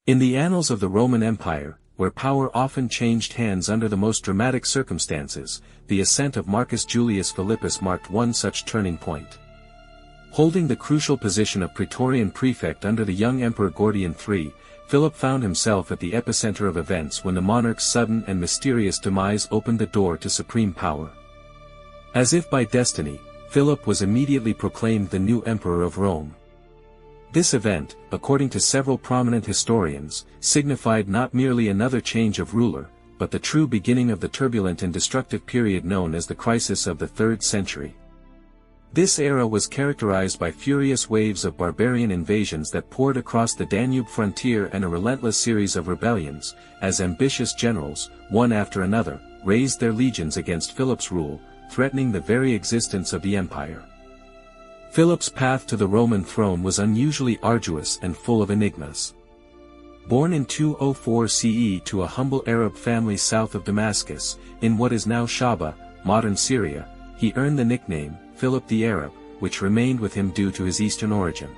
In the annals of the Roman Empire, where power often changed hands under the most dramatic circumstances, the ascent of Marcus Julius Philippus marked one such turning point. Holding the crucial position of Praetorian Prefect under the young Emperor Gordian III, Philip found himself at the epicenter of events when the monarch's sudden and mysterious demise opened the door to supreme power. As if by destiny, Philip was immediately proclaimed the new Emperor of Rome. This event, according to several prominent historians, signified not merely another change of ruler, but the true beginning of the turbulent and destructive period known as the crisis of the 3rd century. This era was characterized by furious waves of barbarian invasions that poured across the Danube frontier and a relentless series of rebellions, as ambitious generals, one after another, raised their legions against Philip's rule, threatening the very existence of the empire. Philip's path to the Roman throne was unusually arduous and full of enigmas. Born in 204 CE to a humble Arab family south of Damascus, in what is now Shaba, modern Syria, he earned the nickname, Philip the Arab, which remained with him due to his Eastern origin.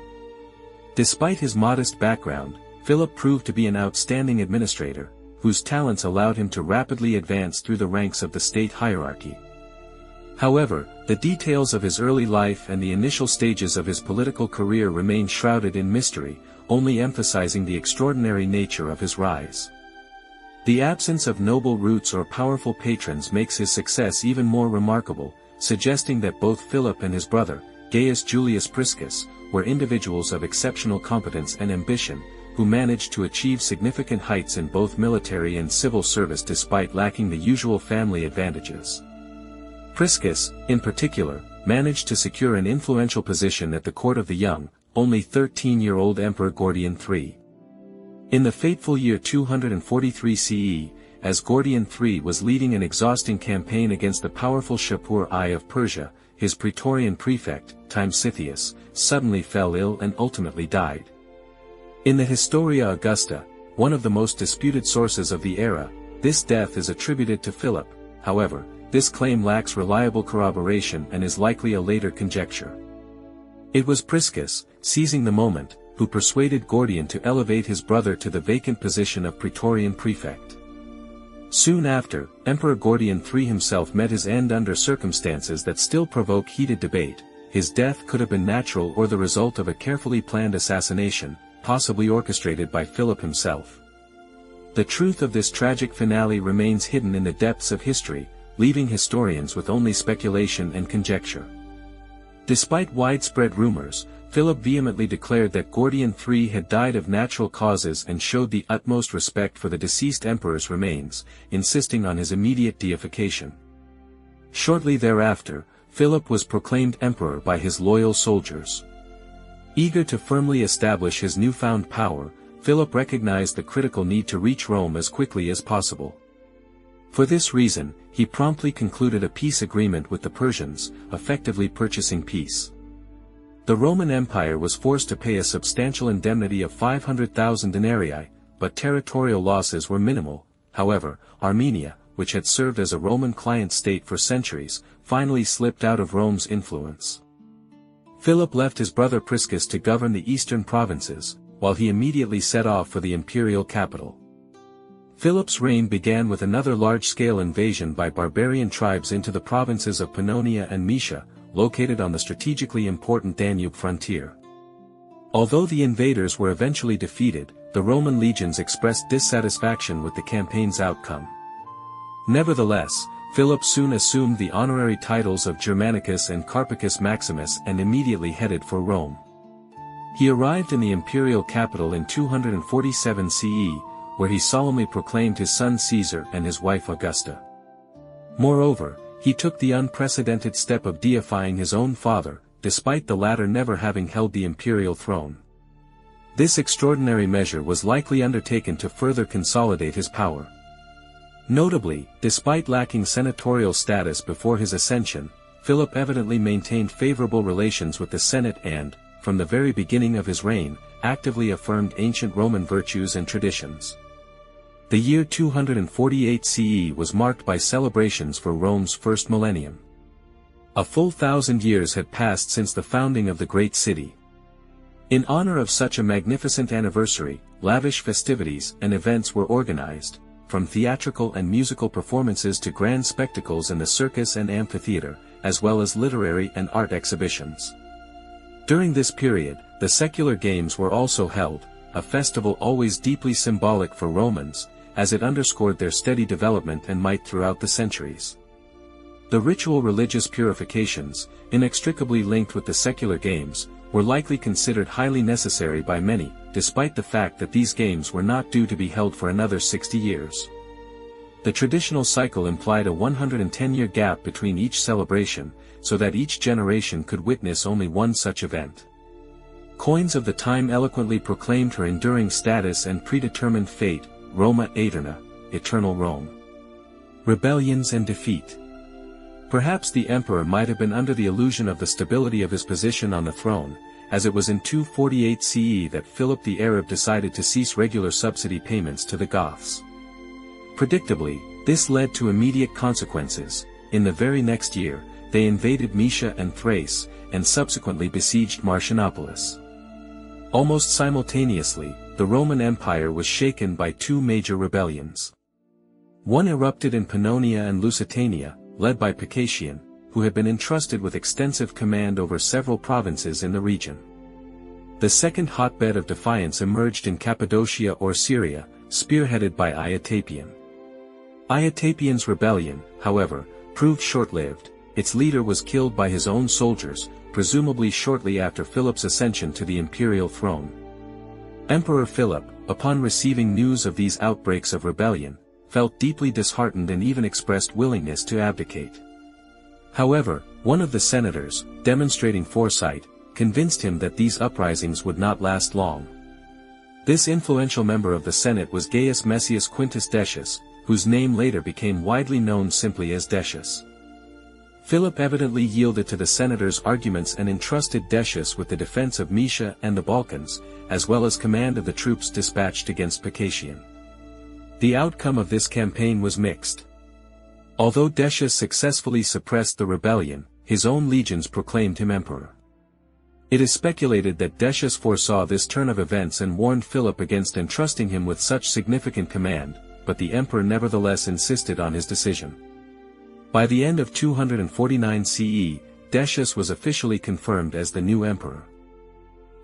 Despite his modest background, Philip proved to be an outstanding administrator, whose talents allowed him to rapidly advance through the ranks of the state hierarchy. However, the details of his early life and the initial stages of his political career remain shrouded in mystery, only emphasizing the extraordinary nature of his rise. The absence of noble roots or powerful patrons makes his success even more remarkable, suggesting that both Philip and his brother, Gaius Julius Priscus, were individuals of exceptional competence and ambition, who managed to achieve significant heights in both military and civil service despite lacking the usual family advantages. Priscus, in particular, managed to secure an influential position at the court of the young, only 13-year-old Emperor Gordian III. In the fateful year 243 CE, as Gordian III was leading an exhausting campaign against the powerful Shapur I of Persia, his Praetorian prefect, Timesitheus, suddenly fell ill and ultimately died. In the Historia Augusta, one of the most disputed sources of the era, this death is attributed to Philip. However, this claim lacks reliable corroboration and is likely a later conjecture. It was Priscus, seizing the moment, who persuaded Gordian to elevate his brother to the vacant position of Praetorian prefect. Soon after, Emperor Gordian III himself met his end under circumstances that still provoke heated debate. His death could have been natural or the result of a carefully planned assassination, possibly orchestrated by Philip himself. The truth of this tragic finale remains hidden in the depths of history, leaving historians with only speculation and conjecture. Despite widespread rumors, Philip vehemently declared that Gordian III had died of natural causes and showed the utmost respect for the deceased emperor's remains, insisting on his immediate deification. Shortly thereafter, Philip was proclaimed emperor by his loyal soldiers. Eager to firmly establish his newfound power, Philip recognized the critical need to reach Rome as quickly as possible. For this reason, he promptly concluded a peace agreement with the Persians, effectively purchasing peace. The Roman Empire was forced to pay a substantial indemnity of 500,000 denarii, but territorial losses were minimal. However, Armenia, which had served as a Roman client state for centuries, finally slipped out of Rome's influence. Philip left his brother Priscus to govern the eastern provinces, while he immediately set off for the imperial capital. Philip's reign began with another large-scale invasion by barbarian tribes into the provinces of Pannonia and Moesia, located on the strategically important Danube frontier. Although the invaders were eventually defeated, the Roman legions expressed dissatisfaction with the campaign's outcome. Nevertheless, Philip soon assumed the honorary titles of Germanicus and Carpicus Maximus and immediately headed for Rome. He arrived in the imperial capital in 247 CE, where he solemnly proclaimed his son Caesar and his wife Augusta. Moreover, he took the unprecedented step of deifying his own father, despite the latter never having held the imperial throne. This extraordinary measure was likely undertaken to further consolidate his power. Notably, despite lacking senatorial status before his ascension, Philip evidently maintained favorable relations with the Senate and, from the very beginning of his reign, actively affirmed ancient Roman virtues and traditions. The year 248 CE was marked by celebrations for Rome's first millennium. A full 1,000 years had passed since the founding of the great city. In honor of such a magnificent anniversary, lavish festivities and events were organized, from theatrical and musical performances to grand spectacles in the circus and amphitheater, as well as literary and art exhibitions. During this period, the secular games were also held, a festival always deeply symbolic for Romans, as it underscored their steady development and might throughout the centuries. The ritual religious purifications, inextricably linked with the secular games, were likely considered highly necessary by many, despite the fact that these games were not due to be held for another 60 years. The traditional cycle implied a 110-year gap between each celebration, so that each generation could witness only one such event. Coins of the time eloquently proclaimed her enduring status and predetermined fate, Roma Aeterna, Eternal Rome. Rebellions and defeat. Perhaps the emperor might have been under the illusion of the stability of his position on the throne, as it was in 248 CE that Philip the Arab decided to cease regular subsidy payments to the Goths. Predictably, this led to immediate consequences. In the very next year, they invaded Moesia and Thrace, and subsequently besieged Marcianopolis. Almost simultaneously, the Roman Empire was shaken by two major rebellions. One erupted in Pannonia and Lusitania, led by Pacacian, who had been entrusted with extensive command over several provinces in the region. The second hotbed of defiance emerged in Cappadocia or Syria, spearheaded by Iatapian. Iatapian's rebellion, however, proved short-lived. Its leader was killed by his own soldiers, presumably shortly after Philip's ascension to the imperial throne. Emperor Philip, upon receiving news of these outbreaks of rebellion, felt deeply disheartened and even expressed willingness to abdicate. However, one of the senators, demonstrating foresight, convinced him that these uprisings would not last long. This influential member of the Senate was Gaius Messius Quintus Decius, whose name later became widely known simply as Decius. Philip evidently yielded to the senator's arguments and entrusted Decius with the defense of Moesia and the Balkans, as well as command of the troops dispatched against Pacacian. The outcome of this campaign was mixed. Although Decius successfully suppressed the rebellion, his own legions proclaimed him emperor. It is speculated that Decius foresaw this turn of events and warned Philip against entrusting him with such significant command, but the emperor nevertheless insisted on his decision. By the end of 249 CE, Decius was officially confirmed as the new emperor.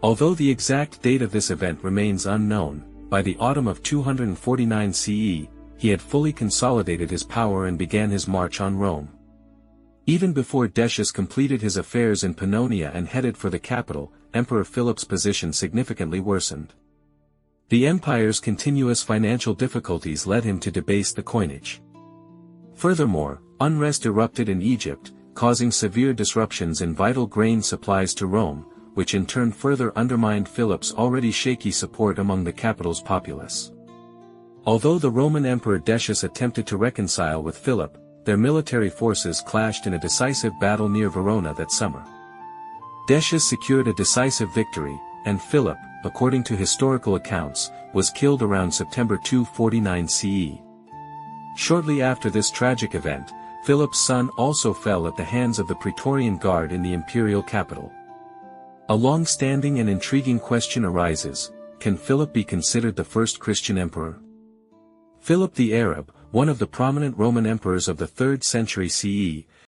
Although the exact date of this event remains unknown, by the autumn of 249 CE, he had fully consolidated his power and began his march on Rome. Even before Decius completed his affairs in Pannonia and headed for the capital, Emperor Philip's position significantly worsened. The empire's continuous financial difficulties led him to debase the coinage. Furthermore, unrest erupted in Egypt, causing severe disruptions in vital grain supplies to Rome, which in turn further undermined Philip's already shaky support among the capital's populace. Although the Roman Emperor Decius attempted to reconcile with Philip, their military forces clashed in a decisive battle near Verona that summer. Decius secured a decisive victory, and Philip, according to historical accounts, was killed around September 249 CE. Shortly after this tragic event, Philip's son also fell at the hands of the Praetorian Guard in the imperial capital. A long-standing and intriguing question arises: can Philip be considered the first Christian emperor? Philip the Arab, one of the prominent Roman emperors of the 3rd century CE,